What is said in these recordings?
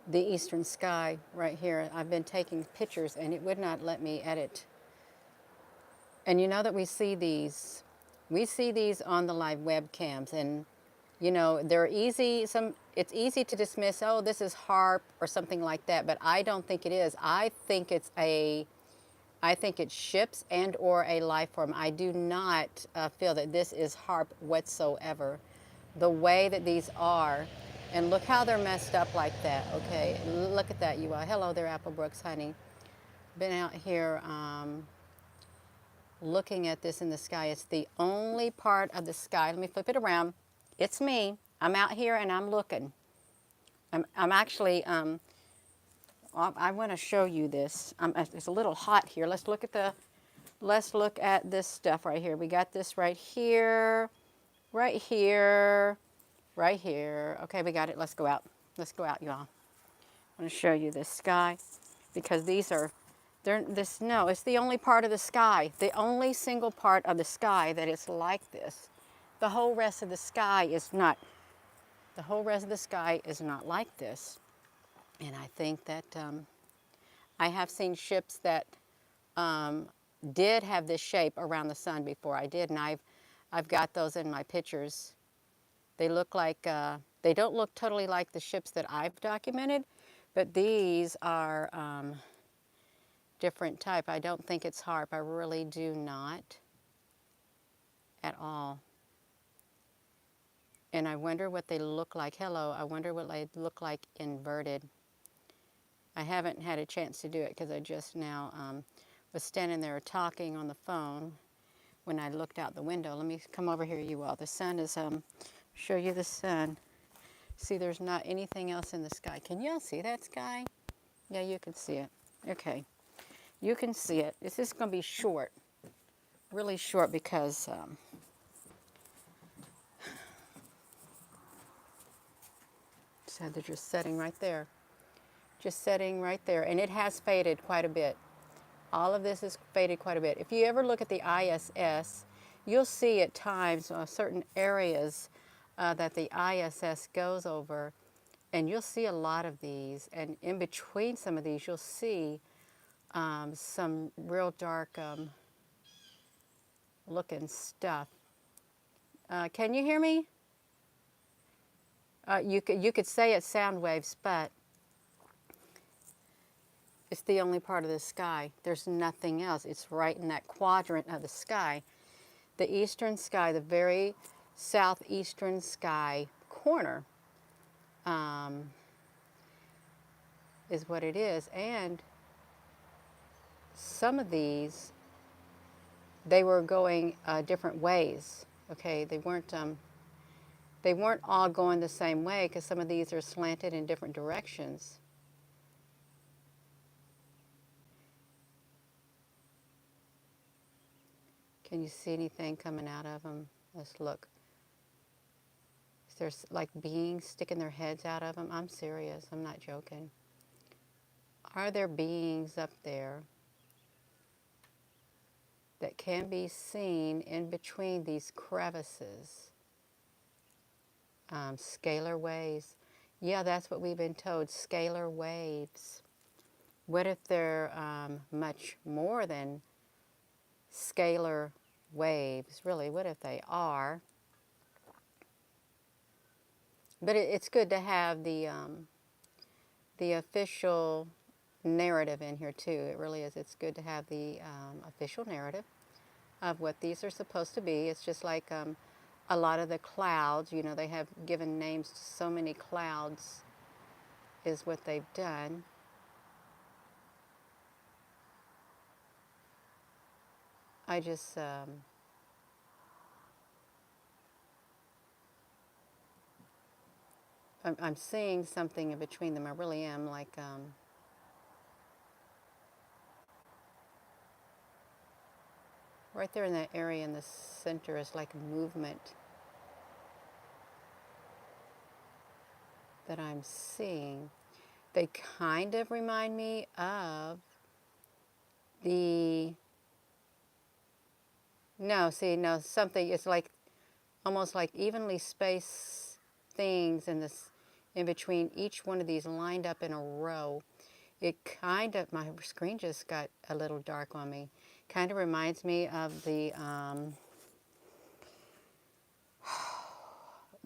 the eastern sky right here. I've been taking pictures and it would not let me edit. And you know that we see these on the live webcams, and you know, they're easy, it's easy to dismiss, oh, this is HARP or something like that, but I don't think it is. I think it's ships and or a life form. I do not feel that this is HARP whatsoever. The way that these are, and look how they're messed up like that, okay? Look at that, you all. Hello there, Apple Brooks, honey. Been out here looking at this in the sky. It's the only part of the sky. Let me flip it around. It's me. I'm out here and I'm looking. I'm actually, I want to show you this. It's a little hot here. Let's look at this stuff right here. We got this right here, right here, right here. Okay, we got it. Let's go out. Let's go out, y'all. I want to show you this sky because these are, no, it's the only part of the sky, the only single part of the sky that is like this. The whole rest of the sky is not. The whole rest of the sky is not like this. And I think that I have seen ships that did have this shape around the sun before. I did, and I've got those in my pictures. They look like, they don't look totally like the ships that I've documented, but these are different type. I don't think it's HARP. I really do not at all. And I wonder what they look like. Hello, I wonder what they look like inverted. I haven't had a chance to do it because I just now was standing there talking on the phone when I looked out the window. Let me come over here, you all. The sun is, show you the sun. See, there's not anything else in the sky. Can y'all see that sky? Yeah, you can see it. Okay, you can see it. This is going to be short, really short because so they're just setting right there. Just setting right there. And it has faded quite a bit. All of this is faded quite a bit. If you ever look at the ISS, you'll see at times certain areas that the ISS goes over, and you'll see a lot of these. And in between some of these, you'll see some real dark looking stuff. Can you hear me? You could say it's sound waves, but it's the only part of the sky. There's nothing else. It's right in that quadrant of the sky. The eastern sky, the very southeastern sky corner is what it is. And some of these, they were going different ways. Okay, they weren't all going the same way because some of these are slanted in different directions. Can you see anything coming out of them? Let's look. Is there like beings sticking their heads out of them? I'm serious. I'm not joking. Are there beings up there that can be seen in between these crevices? Scalar waves. Yeah, that's what we've been told. Scalar waves. What if they're much more than scalar waves? Really, what if they are? But it's good to have the official narrative in here too. It really is. It's good to have the official narrative of what these are supposed to be. It's just like a lot of the clouds, you know, they have given names to so many clouds is what they've done. I just, I'm seeing something in between them. I really am, like, right there in that area in the center is like a movement that I'm seeing. They kind of remind me of the, no, see, no, something, it's like almost like evenly spaced things in this in between each one of these lined up in a row. It kind of, my screen just got a little dark on me. Kind of reminds me of the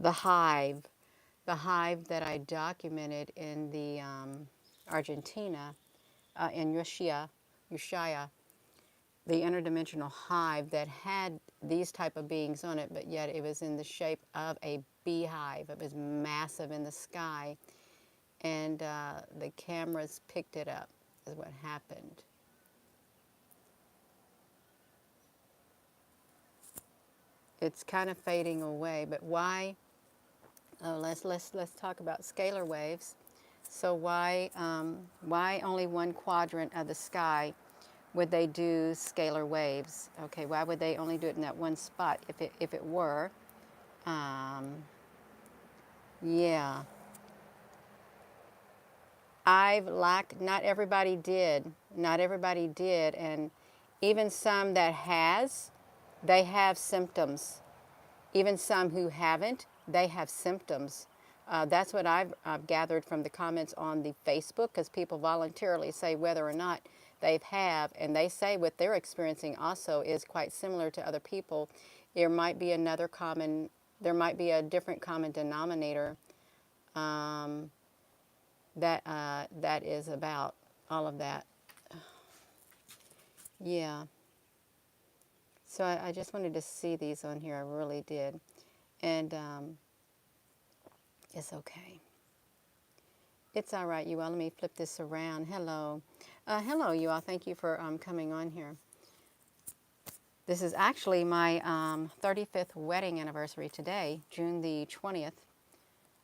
hive. The hive that I documented in the Argentina, in Ushuaia, the interdimensional hive that had these type of beings on it, but yet it was in the shape of a beehive. It was massive in the sky, and the cameras picked it up, is what happened. It's kind of fading away, but why? Oh, let's talk about scalar waves. So why only one quadrant of the sky would they do scalar waves? Okay, why would they only do it in that one spot if it were? Yeah, not everybody did. Not everybody did, and even some that has, they have symptoms. Even some who haven't, they have symptoms. That's what I've gathered from the comments on the Facebook, because people voluntarily say whether or not they've have, and they say what they're experiencing also is quite similar to other people. There might be there might be a different common denominator that is about all of that. Yeah. So I just wanted to see these on here. I really did, and it's okay. It's all right, you all. Let me flip this around. Hello. Hello, you all. Thank you for coming on here. This is actually my 35th wedding anniversary today, June the 20th,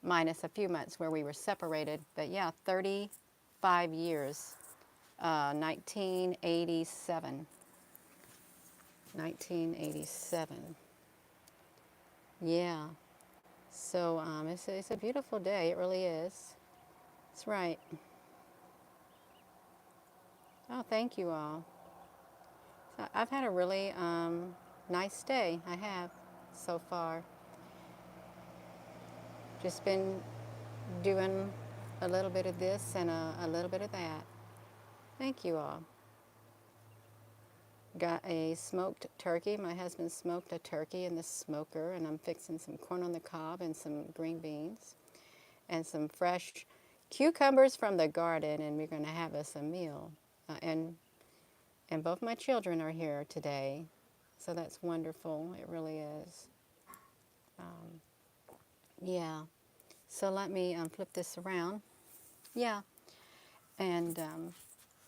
minus a few months where we were separated. But yeah, 35 years, 1987. 1987. Yeah. So it's a beautiful day. It really is. That's right. Oh, thank you all. So I've had a really nice day. I have so far. Just been doing a little bit of this and a little bit of that. Thank you all. Got a smoked turkey. My husband smoked a turkey in the smoker, and I'm fixing some corn on the cob and some green beans and some fresh cucumbers from the garden, and we're going to have us a meal. And both my children are here today, so that's wonderful. It really is. Yeah. So let me flip this around. Yeah. And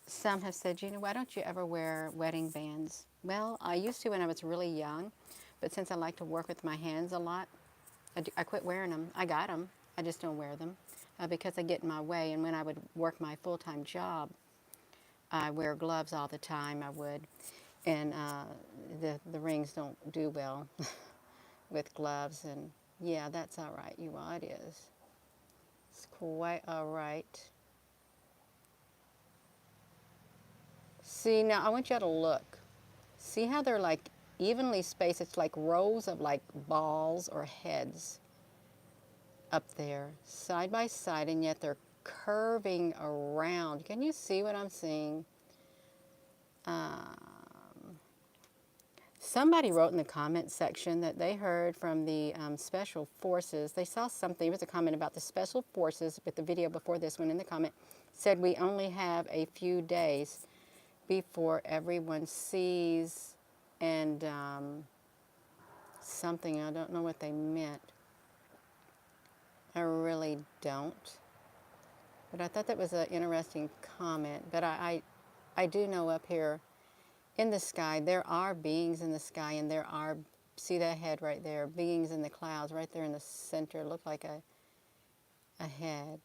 some have said, Gina, why don't you ever wear wedding bands? Well, I used to when I was really young, but since I like to work with my hands a lot, I quit wearing them. I got them. I just don't wear them because they get in my way. And when I would work my full-time job, I wear gloves all the time. I would. And the rings don't do well with gloves. And yeah, that's all right, you all. It is. It's quite all right. See, now I want you to look. See how they're like evenly spaced? It's like rows of like balls or heads up there, side by side, and yet they're curving around. Can you see what I'm seeing? Somebody wrote in the comment section that they heard from the special forces. They saw something. It was a comment about the special forces, but the video before this one in the comment said we only have a few days before everyone sees and something. I don't know what they meant. I really don't. But I thought that was an interesting comment. But I do know up here in the sky, there are beings in the sky, and there are, see that head right there, beings in the clouds right there in the center. Look like a head.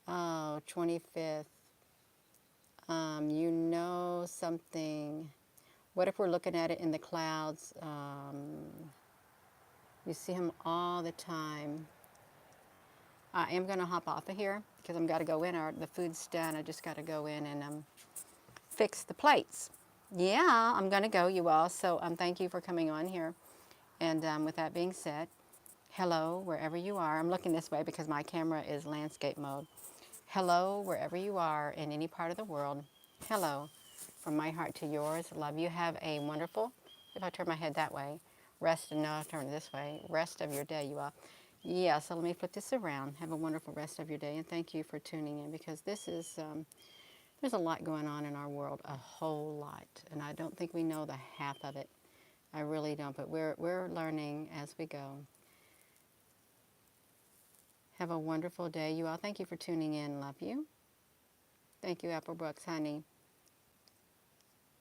Oh, 25th. You know something. What if we're looking at it in the clouds? You see him all the time. I am going to hop off of here because I've got to go in. The food's done. I just got to go in and fix the plates. Yeah, I'm going to go, you all. So thank you for coming on here. And with that being said, Hello, wherever you are. I'm looking this way because my camera is landscape mode. Hello, wherever you are in any part of the world. Hello, from my heart to yours. Love you. Have a wonderful, if I turn my head that way, rest, and no, I'll turn it this way, rest of your day, you all. Yeah, so let me flip this around. Have a wonderful rest of your day, and thank you for tuning in, because this is, there's a lot going on in our world, a whole lot, and I don't think we know the half of it. I really don't, but we're learning as we go. Have a wonderful day, you all. Thank you for tuning in. Love you. Thank you, Apple Brooks, honey.